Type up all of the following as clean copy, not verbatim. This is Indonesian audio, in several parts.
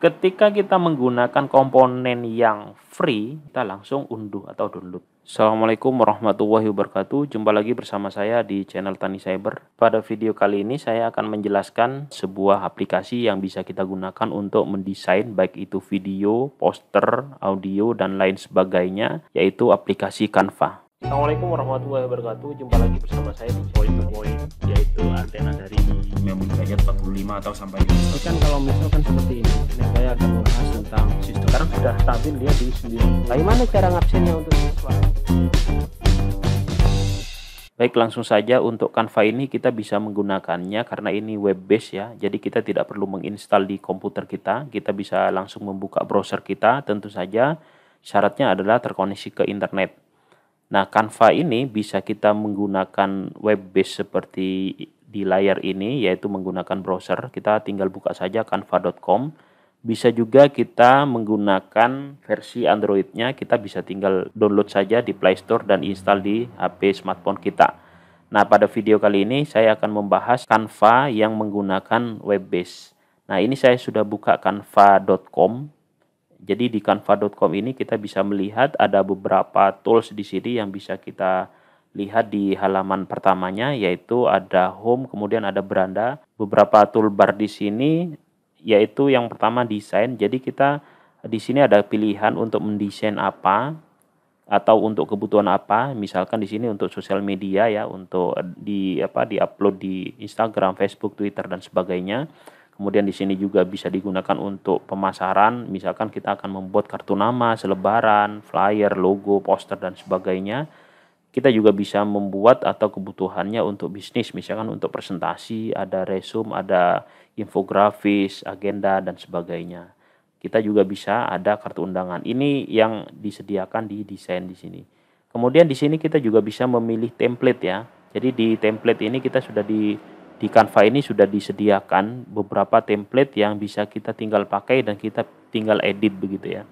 Ketika kita menggunakan komponen yang free, kita langsung unduh atau download. Assalamualaikum warahmatullahi wabarakatuh. Jumpa lagi bersama saya di channel Tani Cyber. Pada video kali ini saya akan menjelaskan sebuah aplikasi yang bisa kita gunakan untuk mendesain baik itu video, poster, audio, dan lain sebagainya, yaitu aplikasi Canva. Assalamualaikum warahmatullahi wabarakatuh. Jumpa lagi bersama saya di point-to-point, yaitu antena dari memori saja 45 atau sampai ini kan kalau misalkan seperti ini saya akan membahas tentang sistem. Sekarang sudah stabil dia di 9. Bagaimana cara ngabsennya untuk siswa? Baik, langsung saja untuk Canva ini kita bisa menggunakannya karena ini web base ya. Jadi kita tidak perlu menginstal di komputer kita. Kita bisa langsung membuka browser kita. Tentu saja syaratnya adalah terkoneksi ke internet. Nah, Canva ini bisa kita menggunakan web base seperti di layar ini, yaitu menggunakan browser. Kita tinggal buka saja canva.com. Bisa juga kita menggunakan versi Android-nya, kita bisa tinggal download saja di Play Store dan install di HP smartphone kita. Nah, pada video kali ini saya akan membahas Canva yang menggunakan web base. Nah, ini saya sudah buka canva.com. Jadi di canva.com ini kita bisa melihat ada beberapa tools di sini yang bisa kita lihat di halaman pertamanya, yaitu ada home, kemudian ada beranda. Beberapa toolbar di sini yaitu yang pertama desain. Jadi kita di sini ada pilihan untuk mendesain apa atau untuk kebutuhan apa. Misalkan di sini untuk sosial media ya, untuk di-upload di Instagram, Facebook, Twitter dan sebagainya. Kemudian di sini juga bisa digunakan untuk pemasaran, misalkan kita akan membuat kartu nama, selebaran, flyer, logo, poster dan sebagainya. Kita juga bisa membuat atau kebutuhannya untuk bisnis, misalkan untuk presentasi, ada resume, ada infografis, agenda dan sebagainya. Kita juga bisa ada kartu undangan. Ini yang disediakan di desain di sini. Kemudian di sini kita juga bisa memilih template ya. Jadi di template ini kita sudah di Canva ini sudah disediakan beberapa template yang bisa kita tinggal pakai dan kita tinggal edit begitu ya.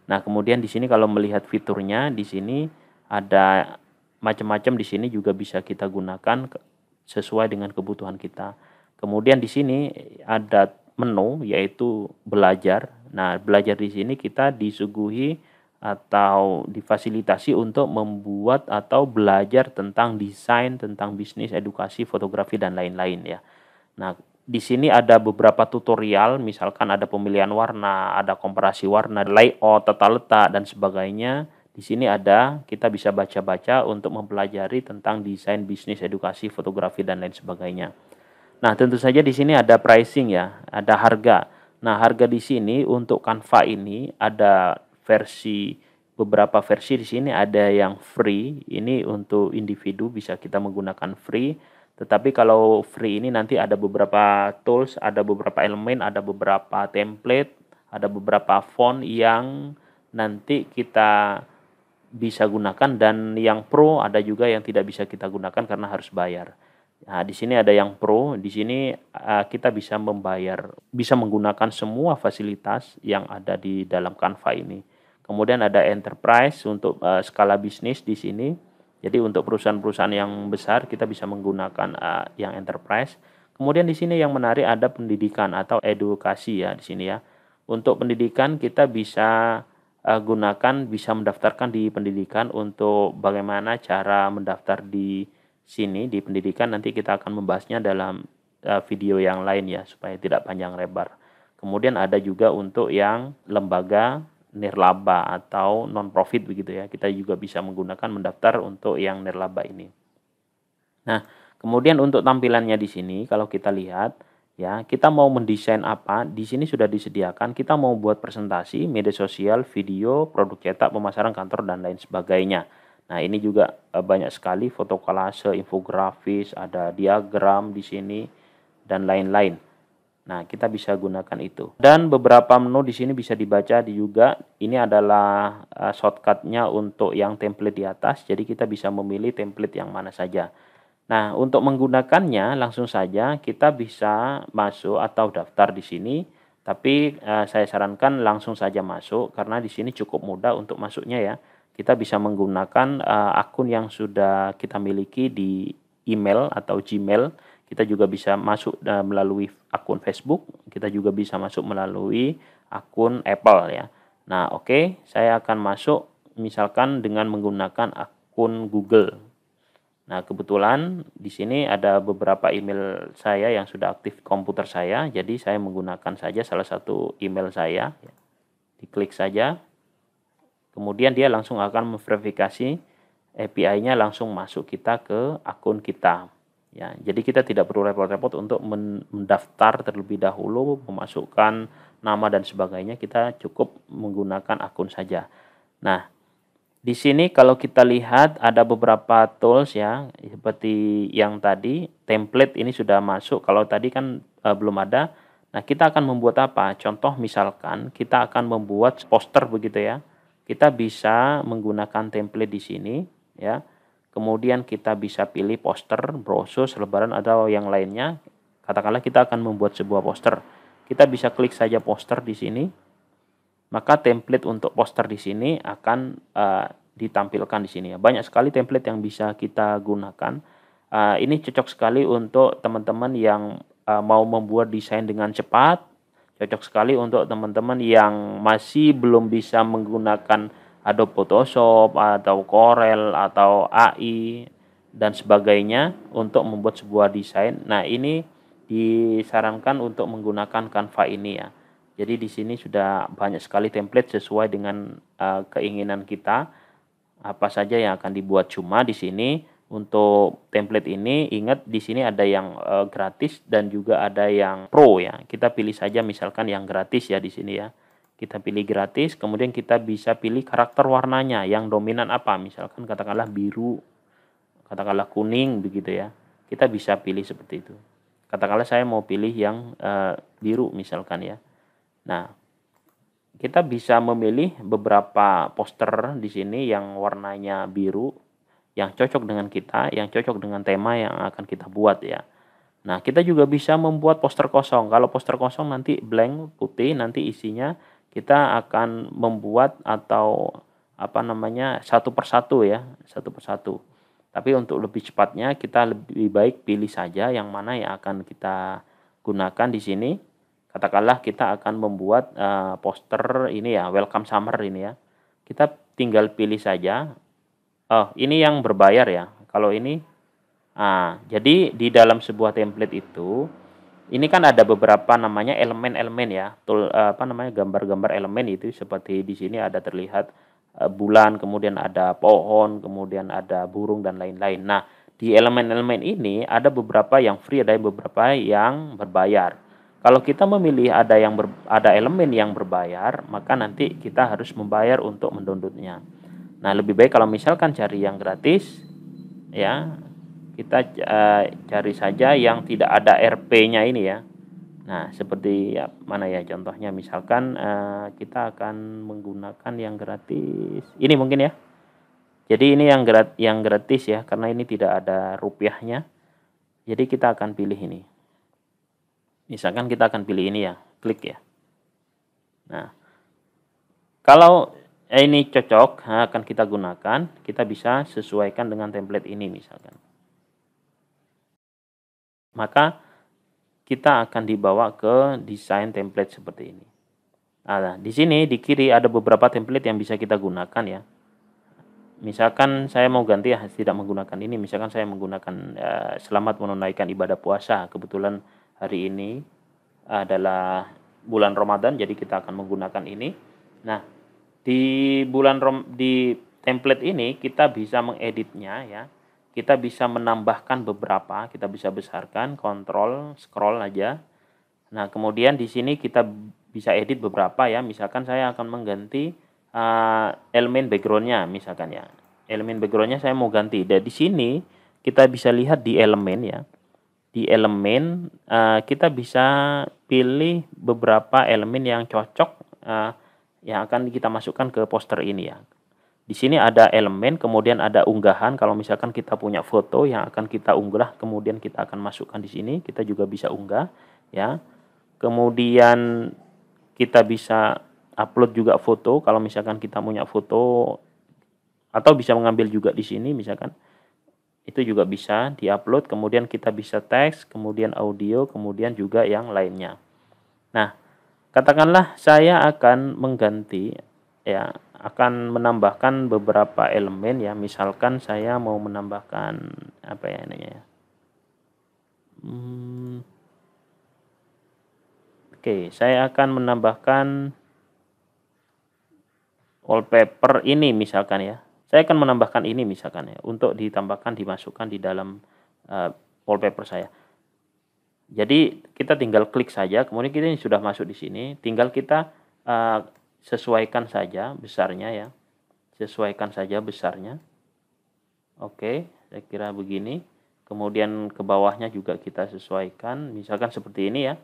Nah, kemudian di sini kalau melihat fiturnya, di sini ada macam-macam, di sini juga bisa kita gunakan sesuai dengan kebutuhan kita. Kemudian di sini ada menu yaitu belajar. Nah, belajar di sini kita disuguhi atau difasilitasi untuk membuat atau belajar tentang desain, tentang bisnis, edukasi, fotografi dan lain-lain ya. Nah, di sini ada beberapa tutorial, misalkan ada pemilihan warna, ada komparasi warna, layout, tata letak dan sebagainya. Di sini ada, kita bisa baca-baca untuk mempelajari tentang desain, bisnis, edukasi, fotografi dan lain sebagainya. Nah, tentu saja di sini ada pricing ya, ada harga. Nah, harga di sini untuk Canva ini ada beberapa versi di sini, ada yang free. Ini untuk individu bisa kita menggunakan free. Tetapi kalau free ini nanti ada beberapa tools, ada beberapa elemen, ada beberapa template, ada beberapa font yang nanti kita bisa gunakan, dan yang pro ada juga yang tidak bisa kita gunakan karena harus bayar. Nah, di sini ada yang pro, di sini kita bisa membayar, bisa menggunakan semua fasilitas yang ada di dalam Canva ini. Kemudian ada enterprise untuk skala bisnis di sini. Jadi untuk perusahaan-perusahaan yang besar kita bisa menggunakan yang enterprise. Kemudian di sini yang menarik ada pendidikan atau edukasi ya di sini ya. Untuk pendidikan kita bisa gunakan, bisa mendaftarkan di pendidikan. Untuk bagaimana cara mendaftar di sini di pendidikan nanti kita akan membahasnya dalam video yang lain ya, supaya tidak panjang lebar. Kemudian ada juga untuk yang lembaga nirlaba atau non profit begitu ya, kita juga bisa menggunakan mendaftar untuk yang nirlaba ini. Nah, kemudian untuk tampilannya di sini kalau kita lihat ya, kita mau mendesain apa di sini sudah disediakan. Kita mau buat presentasi, media sosial, video, produk cetak, pemasaran kantor dan lain sebagainya. Nah, ini juga banyak sekali foto kolase, infografis, ada diagram di sini dan lain-lain. Nah, kita bisa gunakan itu. Dan beberapa menu di sini bisa dibaca juga. Ini adalah shortcut-nya untuk yang template di atas. Jadi kita bisa memilih template yang mana saja. Nah, untuk menggunakannya langsung saja kita bisa masuk atau daftar di sini. Tapi saya sarankan langsung saja masuk karena di sini cukup mudah untuk masuknya ya. Kita bisa menggunakan akun yang sudah kita miliki di email atau Gmail. Kita juga bisa masuk melalui akun Facebook, kita juga bisa masuk melalui akun Apple ya. Nah, oke, saya akan masuk misalkan dengan menggunakan akun Google. Nah, kebetulan di sini ada beberapa email saya yang sudah aktif di komputer saya, jadi saya menggunakan saja salah satu email saya. Diklik saja, kemudian dia langsung akan memverifikasi API-nya, langsung masuk kita ke akun kita. Ya, jadi kita tidak perlu repot-repot untuk mendaftar terlebih dahulu, memasukkan nama dan sebagainya, kita cukup menggunakan akun saja. Nah, di sini kalau kita lihat ada beberapa tools ya, seperti yang tadi, template ini sudah masuk, kalau tadi kan belum ada. Nah, kita akan membuat apa? Contoh misalkan kita akan membuat poster begitu ya. Kita bisa menggunakan template di sini ya. Kemudian kita bisa pilih poster, brosur, selebaran atau yang lainnya. Katakanlah kita akan membuat sebuah poster. Kita bisa klik saja poster di sini. Maka template untuk poster di sini akan ditampilkan di sini ya. Banyak sekali template yang bisa kita gunakan. Ini cocok sekali untuk teman-teman yang mau membuat desain dengan cepat. Cocok sekali untuk teman-teman yang masih belum bisa menggunakan Adobe Photoshop atau Corel atau AI dan sebagainya untuk membuat sebuah desain. Nah, ini disarankan untuk menggunakan Canva ini ya. Jadi di sini sudah banyak sekali template sesuai dengan keinginan kita. Apa saja yang akan dibuat, cuma di sini untuk template ini ingat di sini ada yang gratis dan juga ada yang pro ya. Kita pilih saja misalkan yang gratis ya di sini ya. Kita pilih gratis, kemudian kita bisa pilih karakter warnanya yang dominan apa. Misalkan katakanlah biru, katakanlah kuning begitu ya. Kita bisa pilih seperti itu. Katakanlah saya mau pilih yang biru misalkan ya. Nah, kita bisa memilih beberapa poster di sini yang warnanya biru, yang cocok dengan kita, yang cocok dengan tema yang akan kita buat ya. Nah, kita juga bisa membuat poster kosong. Kalau poster kosong nanti blank, putih, nanti isinya kita akan membuat atau apa namanya satu persatu ya, satu persatu. Tapi untuk lebih cepatnya kita lebih baik pilih saja yang mana yang akan kita gunakan di sini. Katakanlah kita akan membuat poster ini ya, welcome summer ini ya. Kita tinggal pilih saja. Oh, ini yang berbayar ya. Kalau ini, jadi di dalam sebuah template itu, ini kan ada beberapa namanya elemen-elemen ya, apa namanya gambar-gambar elemen itu seperti di sini ada terlihat bulan, kemudian ada pohon, kemudian ada burung dan lain-lain. Nah, di elemen-elemen ini ada beberapa yang free, ada beberapa yang berbayar. Kalau kita memilih ada elemen yang berbayar, maka nanti kita harus membayar untuk mendownloadnya. Nah, lebih baik kalau misalkan cari yang gratis, ya kita cari saja yang tidak ada RP-nya ini ya. Nah, seperti ya, mana ya contohnya, misalkan kita akan menggunakan yang gratis. Ini mungkin ya. Jadi ini yang gratis ya, karena ini tidak ada rupiahnya. Jadi kita akan pilih ini. Misalkan kita akan pilih ini ya, klik ya. Nah, kalau ini cocok akan kita gunakan, kita bisa sesuaikan dengan template ini misalkan. Maka kita akan dibawa ke desain template seperti ini. Nah, di sini di kiri ada beberapa template yang bisa kita gunakan ya. Misalkan saya mau ganti ya, tidak menggunakan ini. Misalkan saya menggunakan selamat menunaikan ibadah puasa. Kebetulan hari ini adalah bulan Ramadan, jadi kita akan menggunakan ini. Nah, di template ini kita bisa mengeditnya ya. Kita bisa menambahkan beberapa, kita bisa besarkan, kontrol, scroll aja. Nah, kemudian di sini kita bisa edit beberapa ya. Misalkan saya akan mengganti elemen backgroundnya misalkan ya. Elemen backgroundnya saya mau ganti. Dan di sini kita bisa lihat di elemen ya. Di elemen kita bisa pilih beberapa elemen yang cocok yang akan kita masukkan ke poster ini ya. Di sini ada elemen, kemudian ada unggahan. Kalau misalkan kita punya foto yang akan kita unggah, kemudian kita akan masukkan di sini, kita juga bisa unggah ya. Kemudian kita bisa upload juga foto kalau misalkan kita punya foto, atau bisa mengambil juga di sini misalkan. Itu juga bisa diupload, kemudian kita bisa teks, kemudian audio, kemudian juga yang lainnya. Nah, Katakanlah saya akan mengganti, ya, akan menambahkan beberapa elemen ya. Misalkan saya mau menambahkan apa ya namanya ya. Oke, saya akan menambahkan wallpaper ini misalkan ya. Saya akan menambahkan ini misalkan ya, untuk ditambahkan, dimasukkan di dalam wallpaper saya. Jadi kita tinggal klik saja, kemudian kita sudah masuk di sini, tinggal kita sesuaikan saja besarnya ya. Sesuaikan saja besarnya. Oke, saya kira begini. Kemudian ke bawahnya juga kita sesuaikan, misalkan seperti ini ya.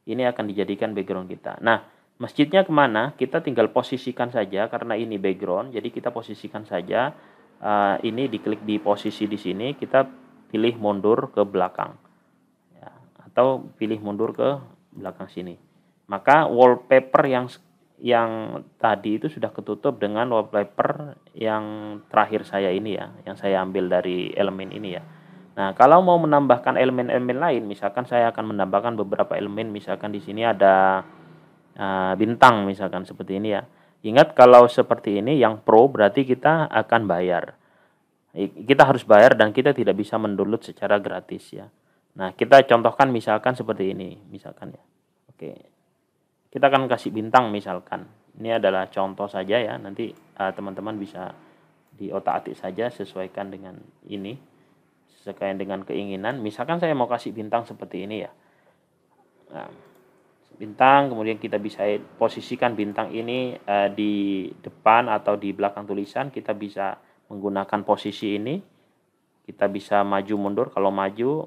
Ini akan dijadikan background kita. Nah, masjidnya kemana? Kita tinggal posisikan saja, karena ini background, jadi kita posisikan saja. Ini diklik di posisi di sini, kita pilih mundur ke belakang, ya, atau pilih mundur ke belakang sini. Maka wallpaper yang tadi itu sudah ketutup dengan wallpaper yang terakhir saya ini ya, yang saya ambil dari elemen ini ya. Nah, kalau mau menambahkan elemen-elemen lain, misalkan saya akan menambahkan beberapa elemen, misalkan di sini ada bintang misalkan seperti ini ya. Ingat, kalau seperti ini yang pro berarti kita akan bayar. Kita harus bayar dan kita tidak bisa mendownload secara gratis ya. Nah, kita contohkan misalkan seperti ini, misalkan ya. Oke. Kita akan kasih bintang misalkan. Ini adalah contoh saja ya. Nanti teman-teman bisa di otak-atik saja, sesuaikan dengan ini. Sesuaikan dengan keinginan. Misalkan saya mau kasih bintang seperti ini ya. Nah, bintang, kemudian kita bisa posisikan bintang ini di depan atau di belakang tulisan. Kita bisa menggunakan posisi ini. Kita bisa maju mundur. Kalau maju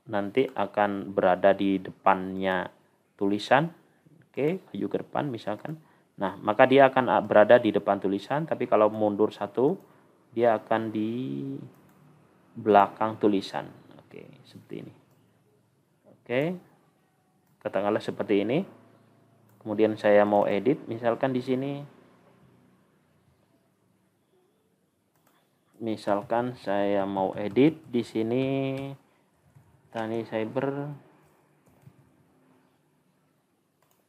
nanti akan berada di depannya tulisan. Oke, maju ke depan misalkan. Nah, maka dia akan berada di depan tulisan, tapi kalau mundur satu, dia akan di belakang tulisan. Oke, seperti ini. Oke, katakanlah seperti ini. Kemudian saya mau edit, misalkan di sini. Misalkan saya mau edit di sini, Tani Cyber,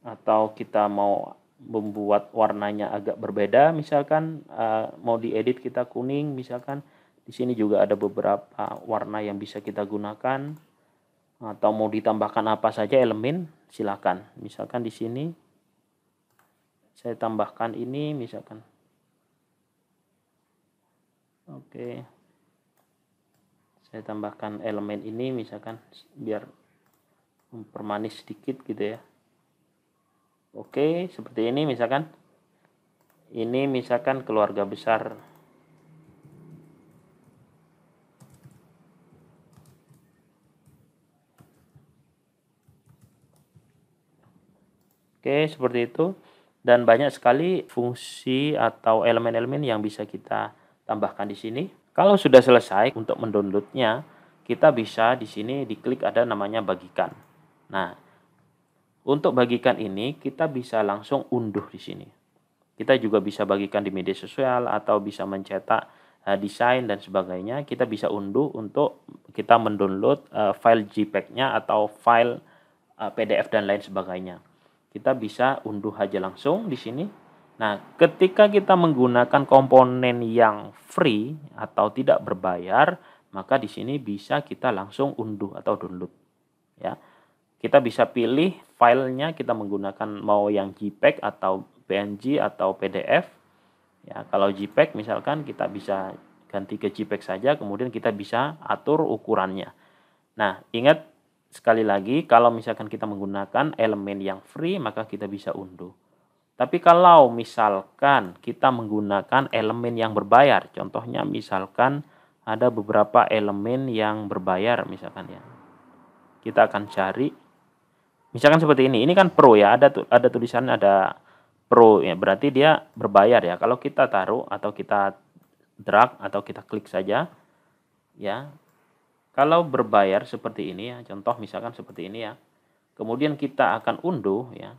atau kita mau membuat warnanya agak berbeda, misalkan mau diedit kita kuning, misalkan di sini juga ada beberapa warna yang bisa kita gunakan, atau mau ditambahkan apa saja elemen, silakan. Misalkan di sini saya tambahkan ini misalkan. Oke, saya tambahkan elemen ini misalkan biar mempermanis sedikit gitu ya. Oke, seperti ini misalkan. Ini misalkan keluarga besar. Oke, seperti itu. Dan banyak sekali fungsi atau elemen-elemen yang bisa kita tambahkan di sini. Kalau sudah selesai untuk mendownloadnya, kita bisa di sini diklik ada namanya bagikan. Nah, untuk bagikan ini kita bisa langsung unduh di sini. Kita juga bisa bagikan di media sosial atau bisa mencetak desain dan sebagainya. Kita bisa unduh untuk kita mendownload file JPEG-nya atau file PDF dan lain sebagainya. Kita bisa unduh aja langsung di sini. Nah, ketika kita menggunakan komponen yang free atau tidak berbayar, maka di sini bisa kita langsung unduh atau download. Ya. Kita bisa pilih filenya, kita menggunakan mau yang JPEG atau PNG atau PDF. Ya, kalau JPEG misalkan kita bisa ganti ke JPEG saja, kemudian kita bisa atur ukurannya. Nah, ingat sekali lagi, kalau misalkan kita menggunakan elemen yang free, maka kita bisa unduh. Tapi kalau misalkan kita menggunakan elemen yang berbayar, contohnya misalkan ada beberapa elemen yang berbayar misalkan ya. Kita akan cari. Misalkan seperti ini kan pro ya, ada tulisan ada pro ya, berarti dia berbayar ya. Kalau kita taruh atau kita drag atau kita klik saja ya. Kalau berbayar seperti ini ya, contoh misalkan seperti ini ya. Kemudian kita akan unduh ya.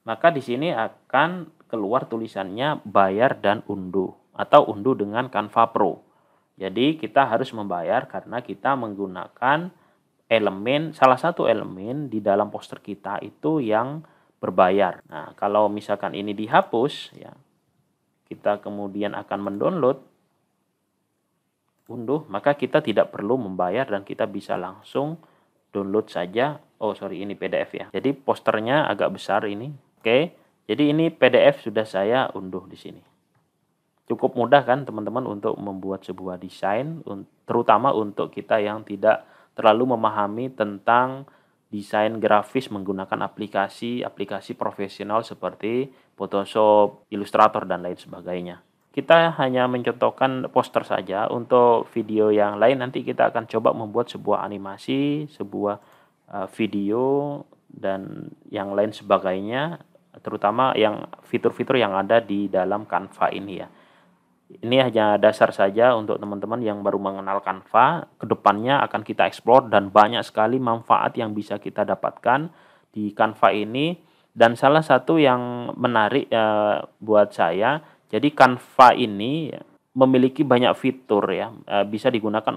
Maka di sini akan keluar tulisannya bayar dan unduh atau unduh dengan Canva Pro. Jadi kita harus membayar karena kita menggunakan elemen, salah satu elemen di dalam poster kita itu yang berbayar. Nah, kalau misalkan ini dihapus ya, kita kemudian akan mendownload, unduh, maka kita tidak perlu membayar dan kita bisa langsung download saja. Oh sorry, ini PDF ya. Jadi posternya agak besar ini. Oke, jadi ini PDF sudah saya unduh di sini. Cukup mudah kan teman-teman untuk membuat sebuah desain, terutama untuk kita yang tidak terlalu memahami tentang desain grafis menggunakan aplikasi profesional seperti Photoshop, Illustrator, dan lain sebagainya. Kita hanya mencontohkan poster saja. Untuk video yang lain nanti kita akan coba membuat sebuah animasi, sebuah video, dan yang lain sebagainya, terutama yang fitur-fitur yang ada di dalam Canva ini ya. Ini hanya dasar saja untuk teman-teman yang baru mengenal Canva. Kedepannya akan kita eksplor dan banyak sekali manfaat yang bisa kita dapatkan di Canva ini. Dan salah satu yang menarik buat saya, jadi Canva ini memiliki banyak fitur ya, bisa digunakan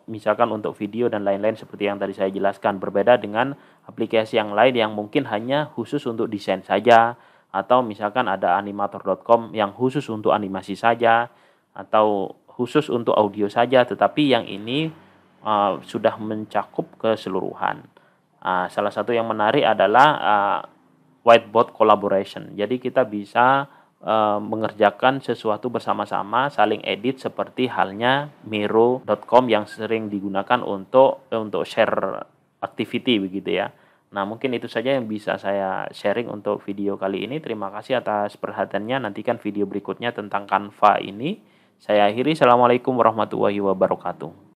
misalkan untuk video dan lain-lain seperti yang tadi saya jelaskan. Berbeda dengan aplikasi yang lain yang mungkin hanya khusus untuk desain saja, atau misalkan ada animator.com yang khusus untuk animasi saja, atau khusus untuk audio saja, tetapi yang ini sudah mencakup keseluruhan. Salah satu yang menarik adalah whiteboard collaboration. Jadi kita bisa mengerjakan sesuatu bersama-sama, saling edit seperti halnya Miro.com yang sering digunakan untuk share activity begitu ya. Nah, mungkin itu saja yang bisa saya sharing untuk video kali ini. Terima kasih atas perhatiannya. Nantikan video berikutnya tentang Canva ini. Saya akhiri. Assalamualaikum warahmatullahi wabarakatuh.